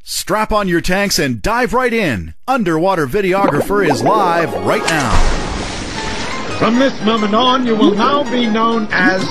Strap on your tanks and dive right in. Underwater Videographer is live right now. From this moment on, you will now be known as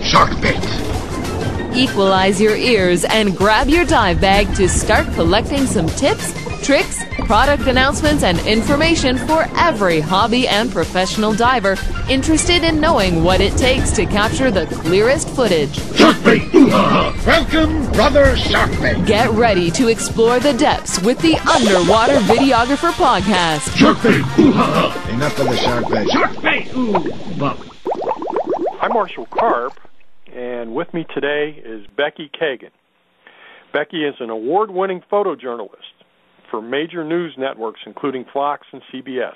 Sharkbait. Equalize your ears and grab your dive bag to start collecting some tips, tricks, product announcements, and information for every hobby and professional diver interested in knowing what it takes to capture the clearest footage. Sharkbait! Ooh-ha-ha. Welcome, brother Sharkbait. Get ready to explore the depths with the Underwater Videographer Podcast. Sharkbait! Ooh-ha-ha. Enough of the sharkbait. Sharkbait! Ooh! I'm Marshall Karp, and with me today is Becky Kagan. Becky is an award-winning photojournalist for major news networks including Fox and CBS.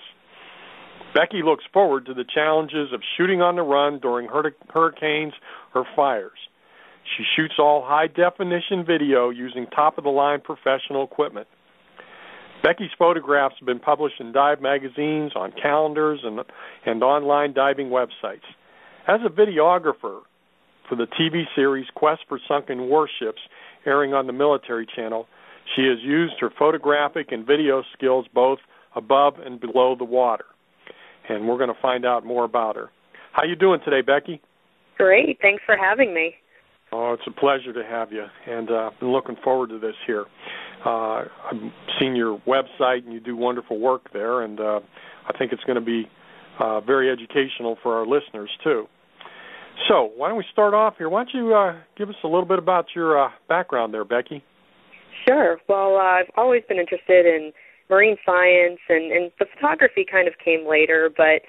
Becky looks forward to the challenges of shooting on the run during hurricanes or fires. She shoots all high-definition video using top-of-the-line professional equipment. Becky's photographs have been published in dive magazines, on calendars, and online diving websites. As a videographer for the TV series Quest for Sunken Warships, airing on the Military Channel, she has used her photographic and video skills both above and below the water. And we're going to find out more about her. How you doing today, Becky? Great. Thanks for having me. Oh, it's a pleasure to have you, and I've been looking forward to this here. I've seen your website, and you do wonderful work there, and I think it's going to be very educational for our listeners, too. So why don't we start off here? Why don't you give us a little bit about your background there, Becky? Sure. Well, I've always been interested in marine science, and the photography kind of came later, but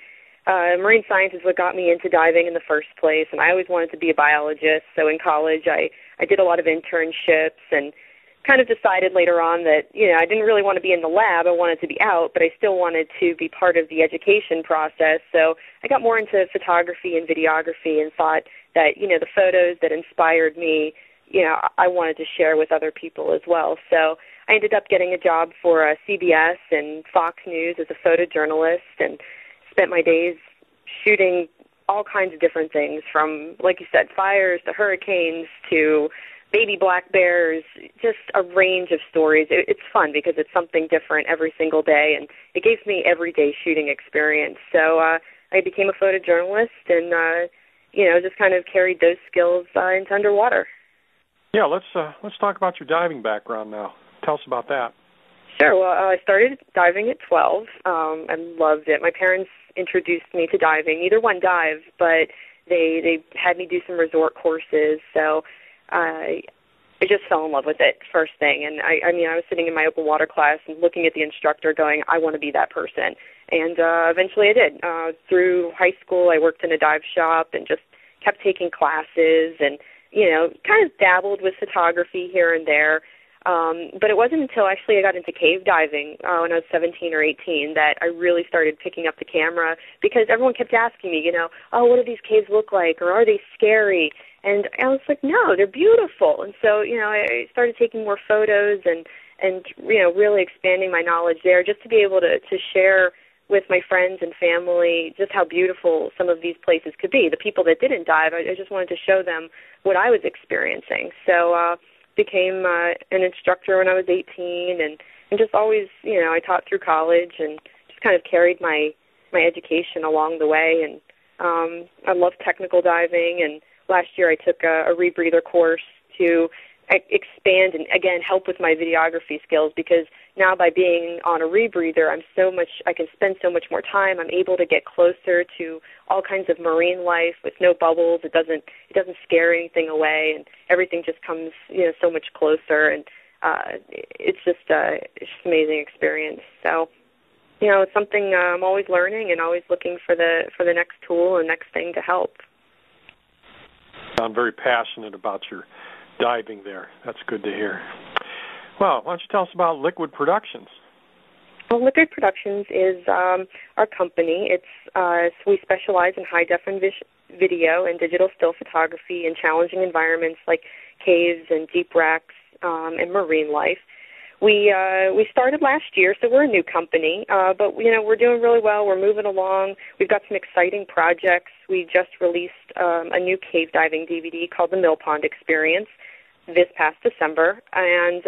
marine science is what got me into diving in the first place, and I always wanted to be a biologist. So in college, I did a lot of internships and kind of decided later on that, I didn't really want to be in the lab. I wanted to be out, but I still wanted to be part of the education process. So I got more into photography and videography and thought that, the photos that inspired me, I wanted to share with other people as well. So I ended up getting a job for CBS and Fox News as a photojournalist and spent my days shooting all kinds of different things from, like you said, fires to hurricanes to baby black bears, just a range of stories. It's fun because it's something different every single day, and it gave me everyday shooting experience. So I became a photojournalist and, just kind of carried those skills into underwater. Yeah, let's talk about your diving background now. Tell us about that. Sure. Well, I started diving at 12 and loved it. My parents introduced me to diving. Neither one dived, but they had me do some resort courses. So I just fell in love with it first thing. And I was sitting in my open water class and looking at the instructor going, I want to be that person. And eventually I did. Through high school, I worked in a dive shop and just kept taking classes and kind of dabbled with photography here and there. But it wasn't until actually I got into cave diving when I was 17 or 18 that I really started picking up the camera because everyone kept asking me, oh, what do these caves look like, or are they scary? And I was like, no, they're beautiful. And so, I started taking more photos and really expanding my knowledge there just to be able to share with my friends and family just how beautiful some of these places could be. The people that didn't dive, I just wanted to show them what I was experiencing. So became an instructor when I was 18 and just always, I taught through college and just kind of carried my education along the way. And I love technical diving, and last year I took a rebreather course to expand and, again, help with my videography skills because now by being on a rebreather, I can spend so much more time. I'm able to get closer to all kinds of marine life with no bubbles. It doesn't scare anything away, and everything just comes, so much closer. And it's just an amazing experience. So, it's something I'm always learning and always looking for the next tool and next thing to help. I'm very passionate about your diving there. That's good to hear. Well, why don't you tell us about Liquid Productions? Well, Liquid Productions is our company. We specialize in high-definition video and digital still photography in challenging environments like caves and deep wrecks and marine life. We started last year, so we're a new company, but we're doing really well. We're moving along. We've got some exciting projects. We just released a new cave diving DVD called The Mill Pond Experience this past December, and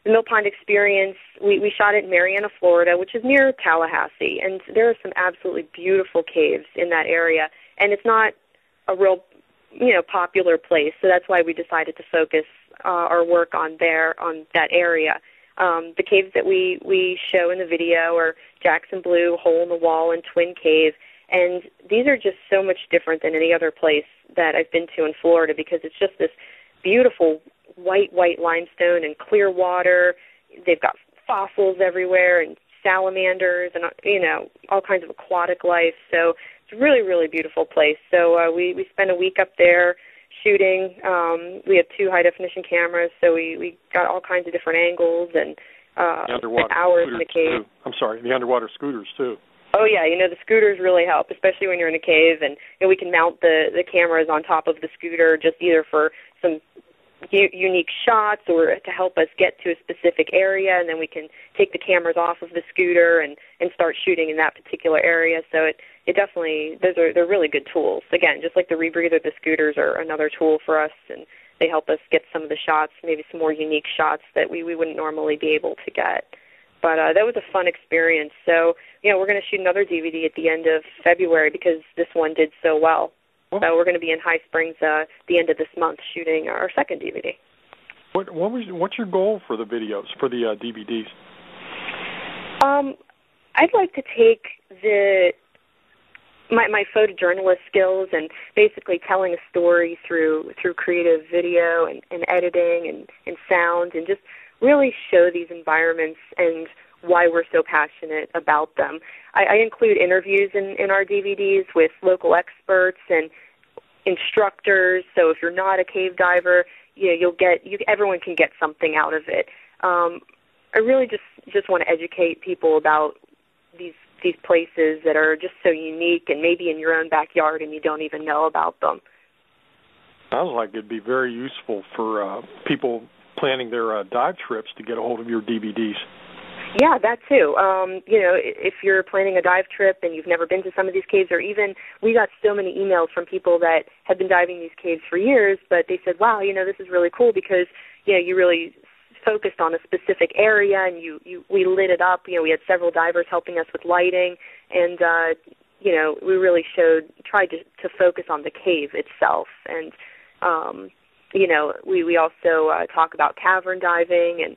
the Mill Pond experience, we shot it in Marianna, Florida, which is near Tallahassee, and there are some absolutely beautiful caves in that area, and it's not a real, popular place, so that's why we decided to focus our work on that area. The caves that we show in the video are Jackson Blue, Hole in the Wall, and Twin Cave, and these are just so much different than any other place that I've been to in Florida because it's just this beautiful white limestone and clear water. They've got fossils everywhere and salamanders and, all kinds of aquatic life. So it's a really, really beautiful place. So we spent a week up there shooting. We had 2 high-definition cameras, so we got all kinds of different angles and spent hours in the cave. Too. I'm sorry, the underwater scooters, too. Oh, yeah, the scooters really help, especially when you're in a cave, and we can mount the cameras on top of the scooter just either for some unique shots or to help us get to a specific area, and then we can take the cameras off of the scooter and start shooting in that particular area. So it definitely, they're really good tools. Again, just like the rebreather, the scooters are another tool for us, and they help us get some of the shots, maybe some more unique shots that we wouldn't normally be able to get. But that was a fun experience. So, we're going to shoot another DVD at the end of February because this one did so well. So we're going to be in High Springs the end of this month shooting our second DVD. What's your goal for the videos, for the DVDs? I'd like to take my photojournalist skills and basically telling a story through creative video and editing and sound and just really show these environments and why we're so passionate about them. I include interviews in our DVDs with local experts and instructors. So if you're not a cave diver, everyone can get something out of it. I really just want to educate people about these places that are just so unique and maybe in your own backyard and you don't even know about them. Sounds like it'd be very useful for people planning their dive trips to get a hold of your DVDs. Yeah, that too. If you're planning a dive trip and you've never been to some of these caves, or even we got so many emails from people that had been diving these caves for years, but they said, wow, this is really cool because, you really focused on a specific area and we lit it up. We had several divers helping us with lighting and, we really tried to focus on the cave itself. And, we also talk about cavern diving and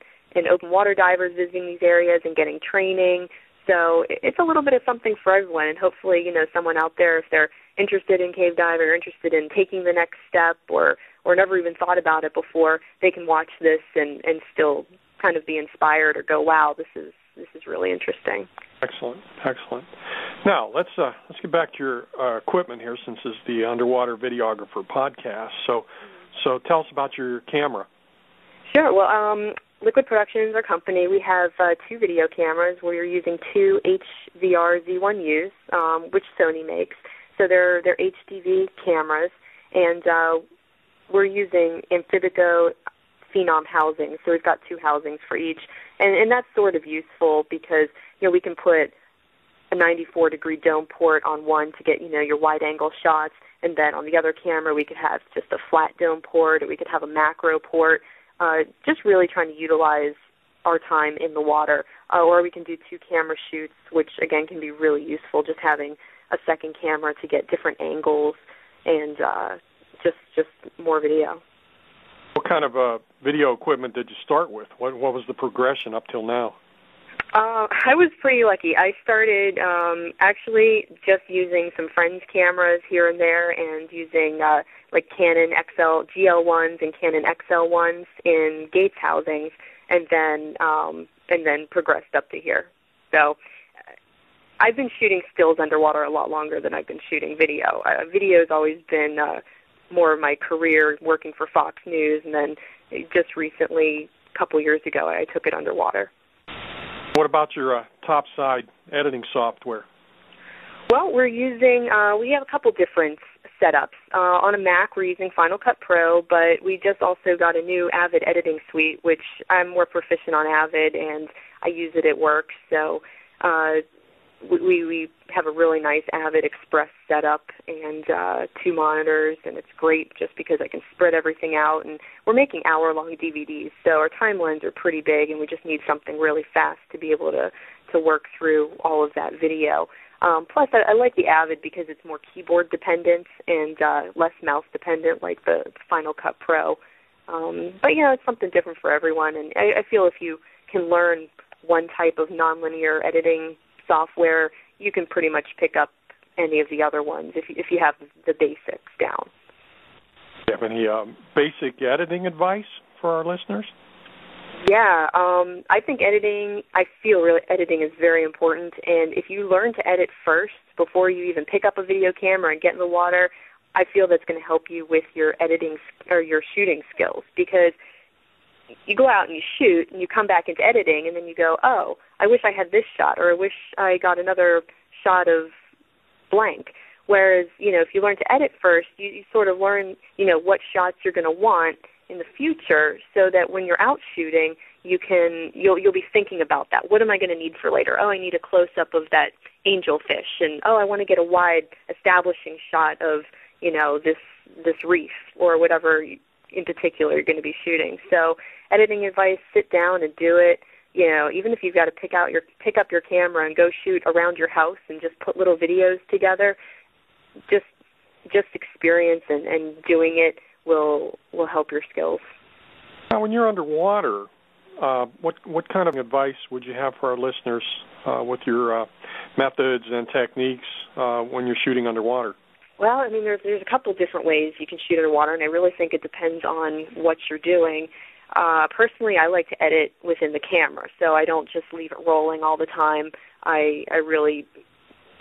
open water divers visiting these areas and getting training. So it's a little bit of something for everyone, and hopefully, someone out there, if they're interested in cave diving or interested in taking the next step or never even thought about it before, they can watch this and still kind of be inspired or go, wow, this is really interesting. Excellent. Now, let's get back to your equipment here, since this is the Underwater Videographer podcast. So tell us about your camera. Sure. Well, Liquid Productions is our company. We have 2 video cameras. We're using 2 HVR Z1Us, which Sony makes. So they're HDV cameras, and we're using Amphibico Phenom housings. So we've got 2 housings for each, and that's sort of useful because we can put a 94-degree dome port on one to get your wide-angle shots, and then on the other camera we could have just a flat dome port, or we could have a macro port. Just really trying to utilize our time in the water. Or we can do 2 camera shoots, which, again, can be really useful, just having a second camera to get different angles and just more video. What kind of video equipment did you start with? What was the progression up till now? I was pretty lucky. I started actually just using some friends' cameras here and there and using like Canon GL1s and Canon XL1s in Gates housings, and then progressed up to here. So I've been shooting stills underwater a lot longer than I've been shooting video. Video's always been more of my career, working for Fox News, and then just recently, a couple years ago, I took it underwater. What about your topside editing software? Well, we're using, we have a couple different setups. On a Mac, we're using Final Cut Pro, but we just also got a new Avid editing suite, which I'm more proficient on Avid, and I use it at work. So we have a really nice Avid Express setup and 2 monitors, and it's great just because I can spread everything out. And we're making hour-long DVDs, so our timelines are pretty big, and we just need something really fast to be able to work through all of that video. Plus, I like the Avid because it's more keyboard dependent and less mouse dependent, like the Final Cut Pro. But it's something different for everyone, and I feel if you can learn one type of nonlinear editing software, you can pretty much pick up any of the other ones if you have the basics down. Do you have any basic editing advice for our listeners? Yeah, I think editing is very important, and if you learn to edit first before you even pick up a video camera and get in the water, I feel that's going to help you with your editing or your shooting skills, because you go out and you shoot and you come back into editing and then you go, oh, I wish I had this shot, or I wish I got another shot of blank. Whereas, if you learn to edit first, you sort of learn, what shots you're going to want in the future, so that when you're out shooting, you'll be thinking about that. What am I going to need for later? Oh, I need a close-up of that angelfish, and oh, I want to get a wide establishing shot of, this reef or whatever in particular you're going to be shooting. So editing advice, sit down and do it. Even if you've got to pick up your camera and go shoot around your house and just put little videos together, just experience and doing it will help your skills. Now, when you're underwater, what kind of advice would you have for our listeners with your methods and techniques when you're shooting underwater? Well, there's a couple different ways you can shoot underwater, and I really think it depends on what you're doing. Personally, I like to edit within the camera, so I don't just leave it rolling all the time. I really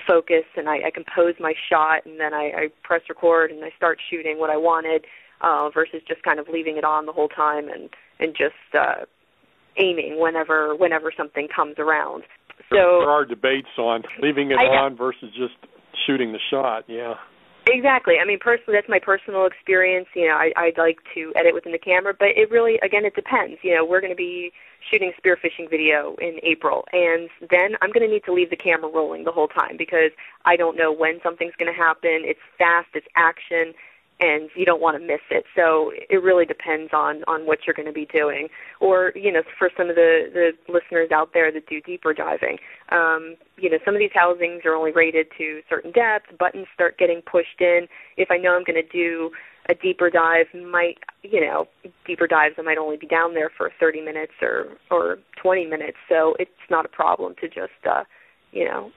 focus, and I compose my shot, and then I press record, and I start shooting what I wanted, versus just kind of leaving it on the whole time and just aiming whenever something comes around. So there are debates on leaving it on versus just shooting the shot, yeah. Exactly. Personally, that's my personal experience. I'd like to edit within the camera, but it really, again, it depends. We're going to be shooting spearfishing video in April, and then I'm going to need to leave the camera rolling the whole time because I don't know when something's going to happen. It's fast, it's action, and you don't want to miss it. So it really depends on what you're going to be doing. Or, for some of the listeners out there that do deeper diving, some of these housings are only rated to certain depths. Buttons start getting pushed in. If I know I'm going to do a deeper dive, deeper dives, I might only be down there for 30 minutes or 20 minutes. So it's not a problem to just,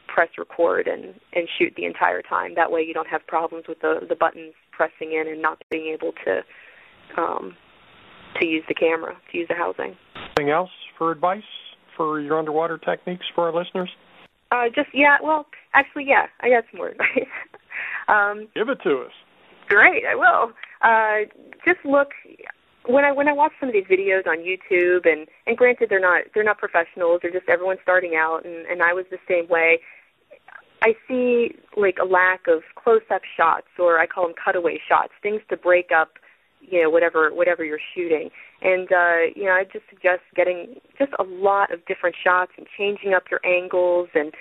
press record and shoot the entire time. That way you don't have problems with the buttons pressing in and not being able to use the camera, to use the housing. Anything else for advice for your underwater techniques for our listeners? I got some more advice. Give it to us. Great, I will. Just look when I watch some of these videos on YouTube, and granted they're not professionals, they're just everyone starting out, and I was the same way. I see like a lack of close-up shots, or I call them cutaway shots, things to break up, whatever you're shooting. And I just suggest getting just a lot of different shots and changing up your angles, and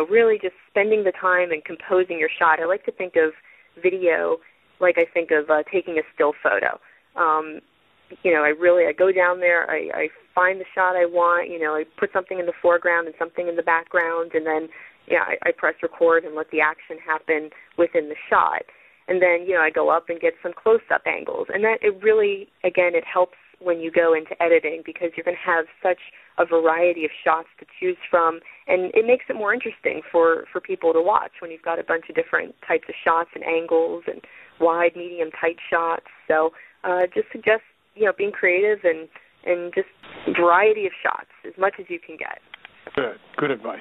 really just spending the time and composing your shot. I like to think of video like I think of taking a still photo. I go down there, I find the shot I want, I put something in the foreground and something in the background, and then I press record and let the action happen within the shot. And then, I go up and get some close-up angles. And that it really, again, it helps when you go into editing because you're going to have such a variety of shots to choose from. And it makes it more interesting for people to watch when you've got a bunch of different types of shots and angles and wide, medium, tight shots. So just suggest, being creative and just variety of shots as much as you can get. Good advice.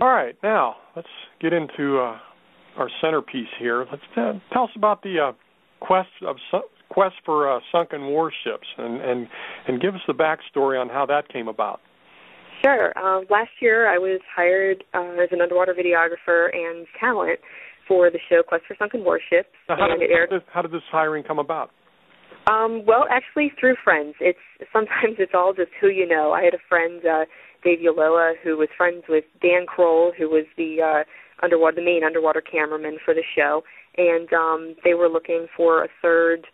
All right, now let's get into our centerpiece here. Let's tell us about the quest for Sunken Warships, and give us the backstory on how that came about. Sure. Last year I was hired as an underwater videographer and talent for the show Quest for Sunken Warships. How did this hiring come about? Well, actually through friends. Sometimes it's all just who you know. I had a friend, Dave Yoloa, who was friends with Dan Kroll, who was the main underwater cameraman for the show, and they were looking for a third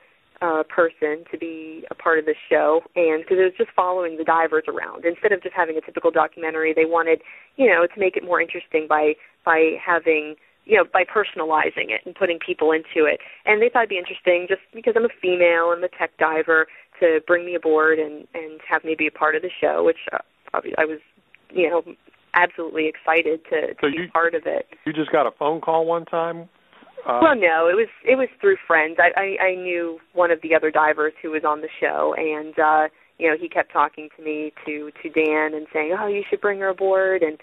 person to be a part of the show, and because it was just following the divers around. Instead of just having a typical documentary, they wanted, to make it more interesting by having, by personalizing it and putting people into it. And they thought it'd be interesting, just because I'm a female and I'm a tech diver, to bring me aboard and have me be a part of the show, which I was, absolutely excited to be part of it. You just got a phone call one time? Well, no, it was through friends. I knew one of the other divers who was on the show, and he kept talking to me to Dan and saying, "Oh, you should bring her aboard, and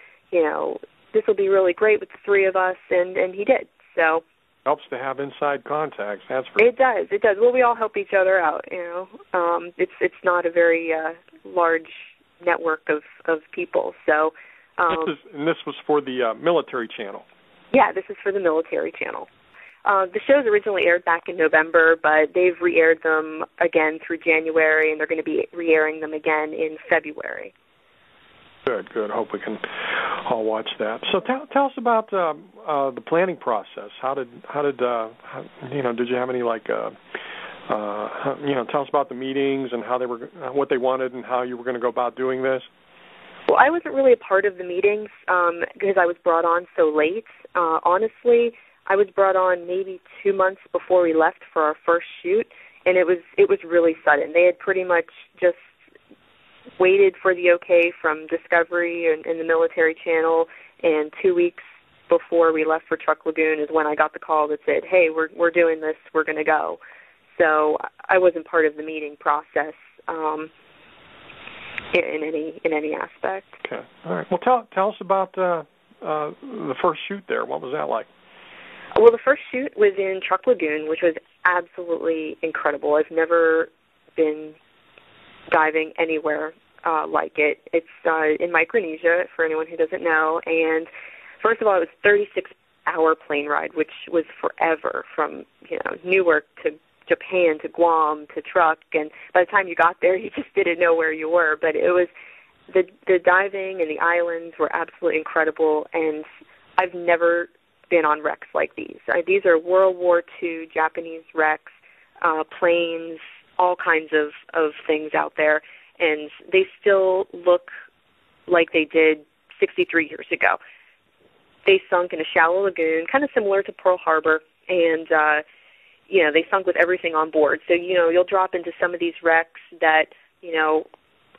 this will be really great with the three of us," and he did. So helps to have inside contacts. That's for it does. Well, we all help each other out. It's not a very large network of people. So this was for the military channel. Yeah, this is for the military channel. The shows originally aired back in November, but they've re-aired them again through January, and they're going to be re-airing them again in February. Good. Hope we can all watch that. So tell us about the planning process. How did you have any tell us about the meetings and how they were, what they wanted, and how you were going to go about doing this? Well, I wasn't really a part of the meetings because I was brought on so late. Honestly, I was brought on maybe 2 months before we left for our first shoot, and it was really sudden. They had pretty much just waited for the okay from Discovery and the military channel, and 2 weeks before we left for Truck Lagoon is when I got the call that said, "Hey, we're doing this. We're going to go." So I wasn't part of the meeting process in any aspect. Okay. All right. Well, tell us about the first shoot there. What was that like? Well, the first shoot was in Truck Lagoon, which was absolutely incredible. I've never been diving anywhere like it. It's in Micronesia, for anyone who doesn't know. And first of all, it was a 36-hour plane ride, which was forever, from Newark to Japan to Guam to Truck. And by the time you got there, you just didn't know where you were. But it was the diving and the islands were absolutely incredible. And I've never been on wrecks like these. These are World War II Japanese wrecks, planes, all kinds of things out there, and they still look like they did 63 years ago. They sunk in a shallow lagoon, kind of similar to Pearl Harbor, and they sunk with everything on board. So you'll drop into some of these wrecks that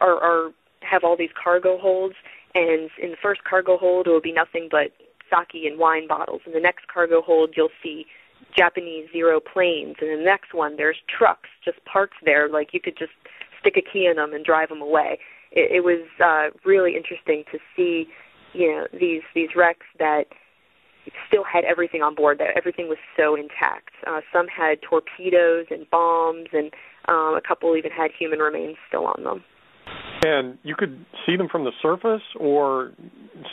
are have all these cargo holds, and in the first cargo hold it will be nothing but sake and wine bottles. In the next cargo hold, you'll see Japanese Zero planes, and in the next one, there's trucks just parked there, like you could just stick a key in them and drive them away. It was really interesting to see, these wrecks that still had everything on board, that everything was so intact. Some had torpedoes and bombs, and a couple even had human remains still on them. And you could see them from the surface, or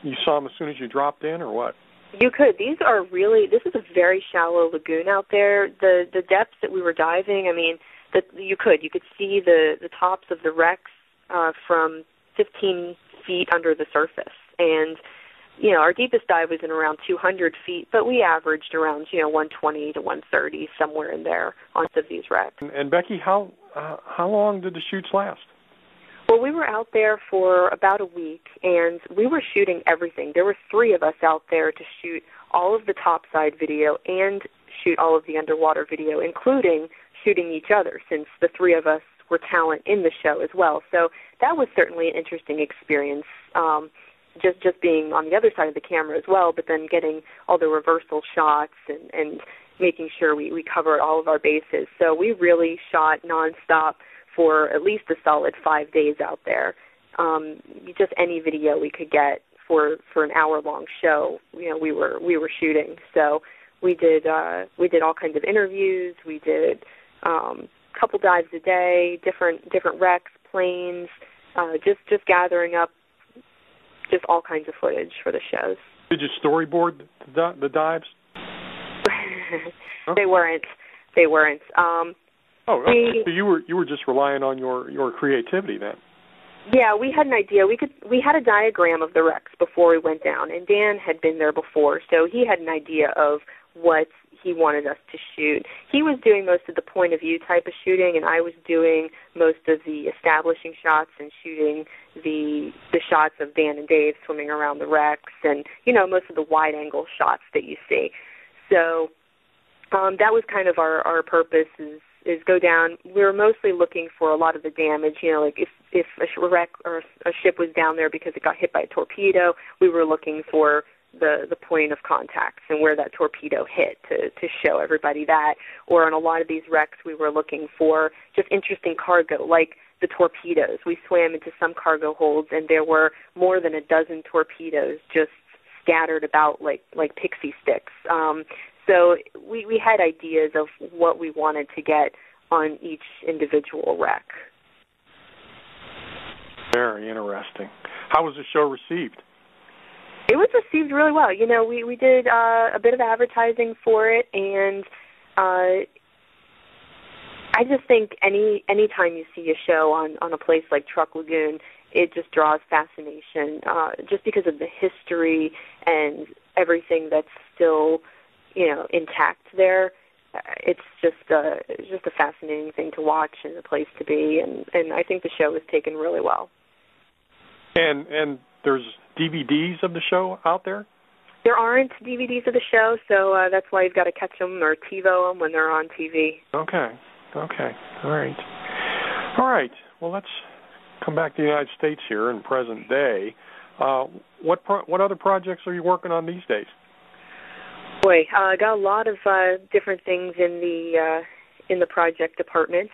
you saw them as soon as you dropped in, or what? You could. This is a very shallow lagoon out there. The depths that we were diving, you could see the tops of the wrecks from 15 feet under the surface. And, our deepest dive was in around 200 feet, but we averaged around, 120 to 130, somewhere in there on some of these wrecks. And Becky, how long did the shoots last? Well, we were out there for about a week, and we were shooting everything. There were 3 of us out there to shoot all of the topside video and shoot all of the underwater video, including shooting each other, since the 3 of us were talent in the show as well. So that was certainly an interesting experience, just being on the other side of the camera as well, but then getting all the reversal shots and making sure we covered all of our bases. So we really shot nonstop for at least a solid 5 days out there. Just any video we could get for an hour-long show, we were shooting. So we did all kinds of interviews. We did a couple dives a day, different wrecks, planes, just gathering up just all kinds of footage for the shows. Did you storyboard the dives? They weren't. So you were just relying on your creativity then? Yeah, we had an idea. We had a diagram of the wrecks before we went down, and Dan had been there before, so he had an idea of what he wanted us to shoot. He was doing most of the point of view type of shooting, and I was doing most of the establishing shots and shooting the shots of Dan and Dave swimming around the wrecks, and most of the wide angle shots that you see. So that was kind of our purpose is go down. We were mostly looking for a lot of the damage. Like if a wreck or a ship was down there because it got hit by a torpedo, we were looking for the point of contact and where that torpedo hit to show everybody that. Or on a lot of these wrecks, we were looking for just interesting cargo, like the torpedoes. We swam into some cargo holds, and there were more than a dozen torpedoes just scattered about like pixie sticks. So we had ideas of what we wanted to get on each individual wreck. Very interesting. How was the show received? It was received really well. We did a bit of advertising for it, and I just think any time you see a show on a place like Truck Lagoon, it just draws fascination, just because of the history and everything that's still intact there. It's just a fascinating thing to watch and a place to be, and I think the show was taken really well. And there's DVDs of the show out there? There aren't DVDs of the show, so that's why you've got to catch them or TiVo them when they're on TV. Okay. All right. Well, let's come back to the United States here in present day. What other projects are you working on these days? Boy, I got a lot of different things in the project departments.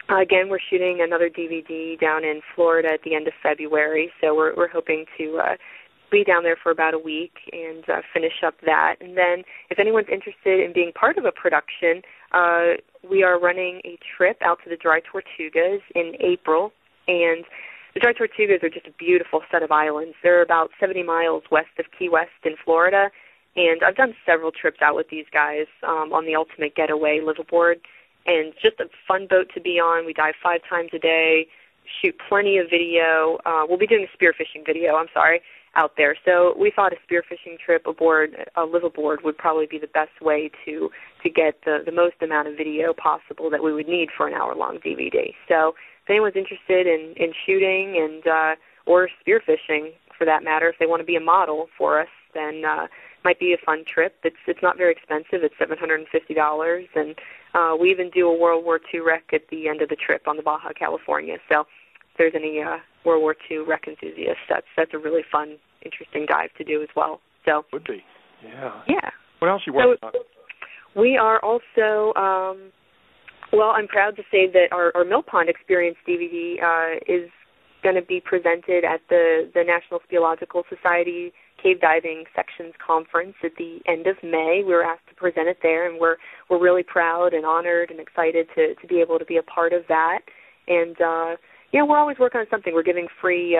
Again, we're shooting another DVD down in Florida at the end of February, so we're hoping to be down there for about a week and finish up that. And then if anyone's interested in being part of a production, we are running a trip out to the Dry Tortugas in April. And the Dry Tortugas are just a beautiful set of islands. They're about 70 miles west of Key West in Florida. And I've done several trips out with these guys on the Ultimate Getaway liveaboard. And just a fun boat to be on. We dive 5 times a day, shoot plenty of video. We'll be doing a spearfishing video, out there. So we thought a spearfishing trip aboard a liveaboard would probably be the best way to get the most amount of video possible that we would need for an hour-long DVD. So if anyone's interested in shooting and or spearfishing, for that matter, if they want to be a model for us, then might be a fun trip. It's not very expensive. It's $750, and we even do a World War II wreck at the end of the trip on the Baja California. So if there's any World War II wreck enthusiasts, that's a really fun, interesting dive to do as well. So would be, yeah. Yeah. What else are you working on? We are also, I'm proud to say that our Mill Pond Experience DVD is going to be presented at the National Speleological Society Cave Diving Sections Conference at the end of May. We were asked to present it there, and we're really proud and honored and excited to be able to be a part of that. And we're always working on something. We're giving free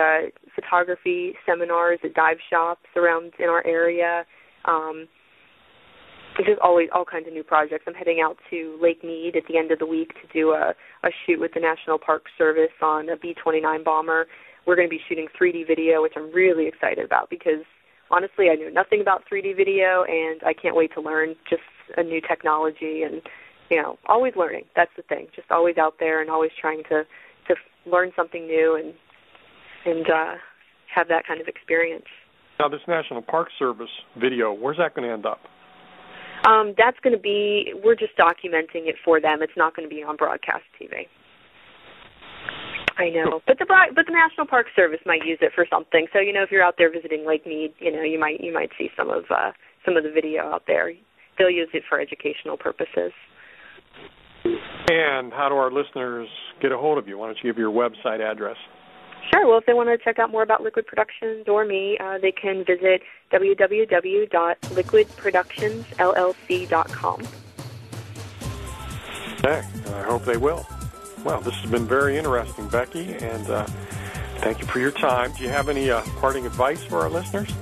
photography seminars at dive shops around in our area. There's just always all kinds of new projects. I'm heading out to Lake Mead at the end of the week to do a shoot with the National Park Service on a B-29 bomber. We're going to be shooting 3D video, which I'm really excited about because, honestly, I knew nothing about 3D video, and I can't wait to learn just a new technology and, always learning. That's the thing, just always out there and always trying to learn something new and have that kind of experience. Now, this National Park Service video, where's that going to end up? That's going to be, we're just documenting it for them. It's not going to be on broadcast TV. I know, but the National Park Service might use it for something. So if you're out there visiting Lake Mead, you might see some of the video out there. They'll use it for educational purposes. And how do our listeners get a hold of you? Why don't you give your website address? Sure. Well, if they want to check out more about Liquid Productions or me, they can visit www.liquidproductionsllc.com. Okay. I hope they will. Well, this has been very interesting, Becky, and thank you for your time. Do you have any parting advice for our listeners?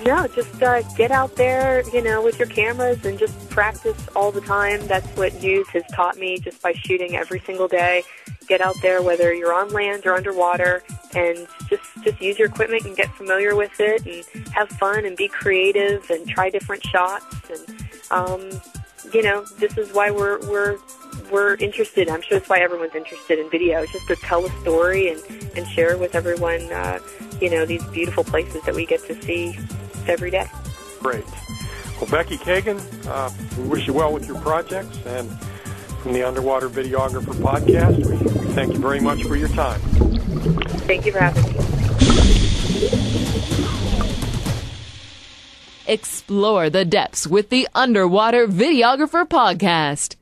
No, just get out there, with your cameras and just practice all the time. That's what news has taught me just by shooting every single day. get out there, whether you're on land or underwater, and just use your equipment and get familiar with it and have fun and be creative and try different shots. And this is why we're interested. I'm sure that's why everyone's interested in video. It's just to tell a story and share with everyone, these beautiful places that we get to see every day. Great. Well, Becky Kagan, we wish you well with your projects, and from the Underwater Videographer Podcast, we thank you very much for your time. Thank you for having me. Explore the depths with the Underwater Videographer Podcast.